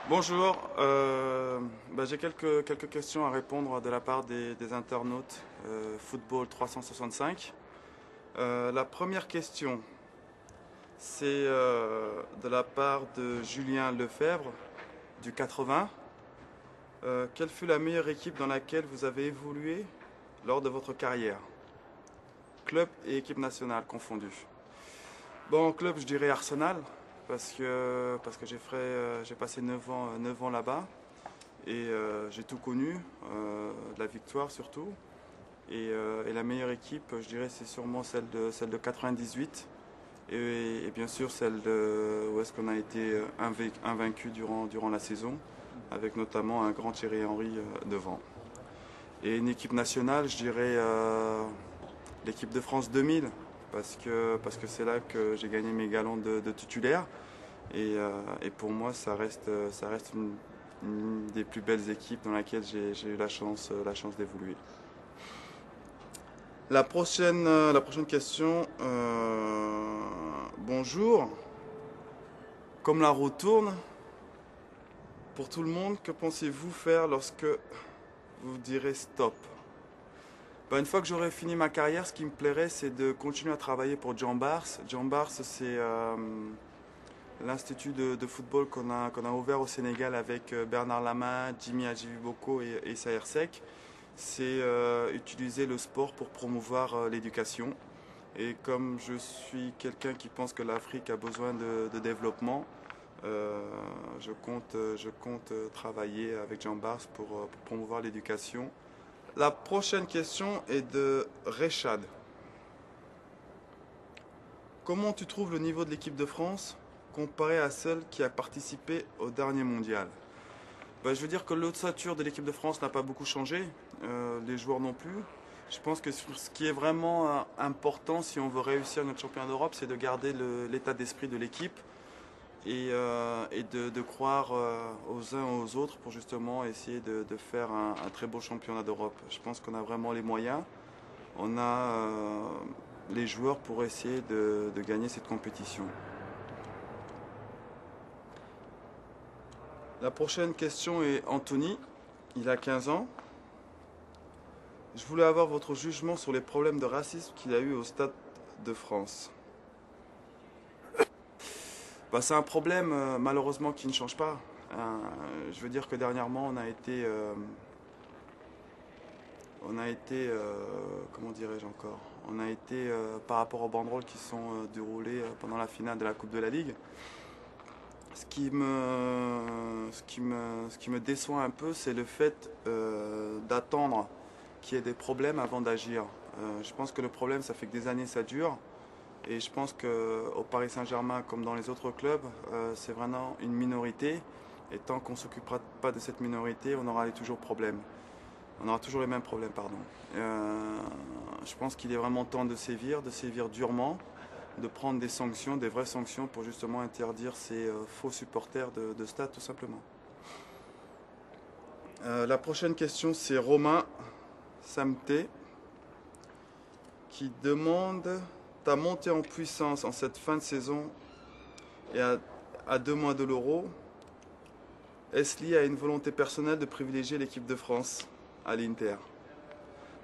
Bonjour, j'ai quelques questions à répondre de la part des internautes Football 365. La première question, c'est de la part de Julien Lefebvre du 80. Quelle fut la meilleure équipe dans laquelle vous avez évolué lors de votre carrière? Club et équipe nationale confondues. Bon, en club, je dirais Arsenal, parce que j'ai passé 9 ans là-bas et j'ai tout connu, de la victoire surtout. Et la meilleure équipe, je dirais, c'est sûrement celle de 98 et bien sûr où est-ce qu'on a été invaincu durant la saison, avec notamment un grand Thierry Henry devant. Et une équipe nationale, je dirais l'équipe de France 2000, parce que c'est là que j'ai gagné mes galons de titulaire. Et pour moi, ça reste une des plus belles équipes dans laquelle j'ai eu la chance d'évoluer. La prochaine question. Bonjour. Comme la roue tourne, pour tout le monde, que pensez-vous faire lorsque vous direz stop? Une fois que j'aurai fini ma carrière, ce qui me plairait, c'est de continuer à travailler pour Jean Bars. Jean Bars, c'est l'institut de football qu'on a ouvert au Sénégal avec Bernard Lama, Jimmy Adjibiboko et Saher Seck. C'est utiliser le sport pour promouvoir l'éducation. Et comme je suis quelqu'un qui pense que l'Afrique a besoin de développement, je compte travailler avec Jean Bars pour promouvoir l'éducation. La prochaine question est de Rechad. Comment tu trouves le niveau de l'équipe de France comparé à celle qui a participé au dernier mondial? Je veux dire que l'ossature de l'équipe de France n'a pas beaucoup changé, les joueurs non plus. Je pense que ce qui est vraiment important si on veut réussir notre championnat d'Europe, c'est de garder l'état d'esprit de l'équipe et de croire aux uns aux autres pour justement essayer de faire un très beau championnat d'Europe. Je pense qu'on a vraiment les moyens, on a les joueurs pour essayer de gagner cette compétition. La prochaine question est Anthony, il a 15 ans. Je voulais avoir votre jugement sur les problèmes de racisme qu'il a eu au Stade de France. C'est un problème malheureusement qui ne change pas. Je veux dire que dernièrement comment dirais-je encore, on a été par rapport aux banderoles qui sont déroulées pendant la finale de la Coupe de la Ligue. Ce qui me déçoit un peu, c'est le fait d'attendre qu'il y ait des problèmes avant d'agir. Je pense que le problème, ça fait que des années ça dure. Et je pense qu'au Paris Saint-Germain, comme dans les autres clubs, c'est vraiment une minorité. Et tant qu'on ne s'occupera pas de cette minorité, on aura toujours problème. On aura toujours les mêmes problèmes, pardon. Je pense qu'il est vraiment temps de sévir durement, de prendre des sanctions, des vraies sanctions pour justement interdire ces faux supporters de stade, tout simplement. La prochaine question, c'est Romain Samté qui demande: ta montée en puissance en cette fin de saison et à 2 mois de l'Euro, est-ce lié à une volonté personnelle de privilégier l'équipe de France à l'Inter?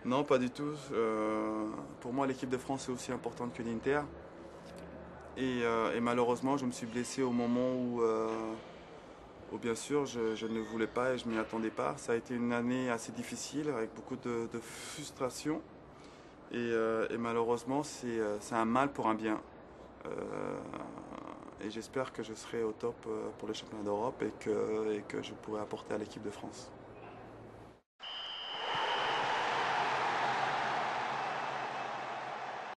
Non, pas du tout. Pour moi, l'équipe de France est aussi importante que l'Inter. Et malheureusement, je me suis blessé au moment où bien sûr, je ne le voulais pas et je ne m'y attendais pas. Ça a été une année assez difficile, avec beaucoup de frustration. Et malheureusement, c'est un mal pour un bien. Et j'espère que je serai au top pour le championnat d'Europe et que je pourrai apporter à l'équipe de France.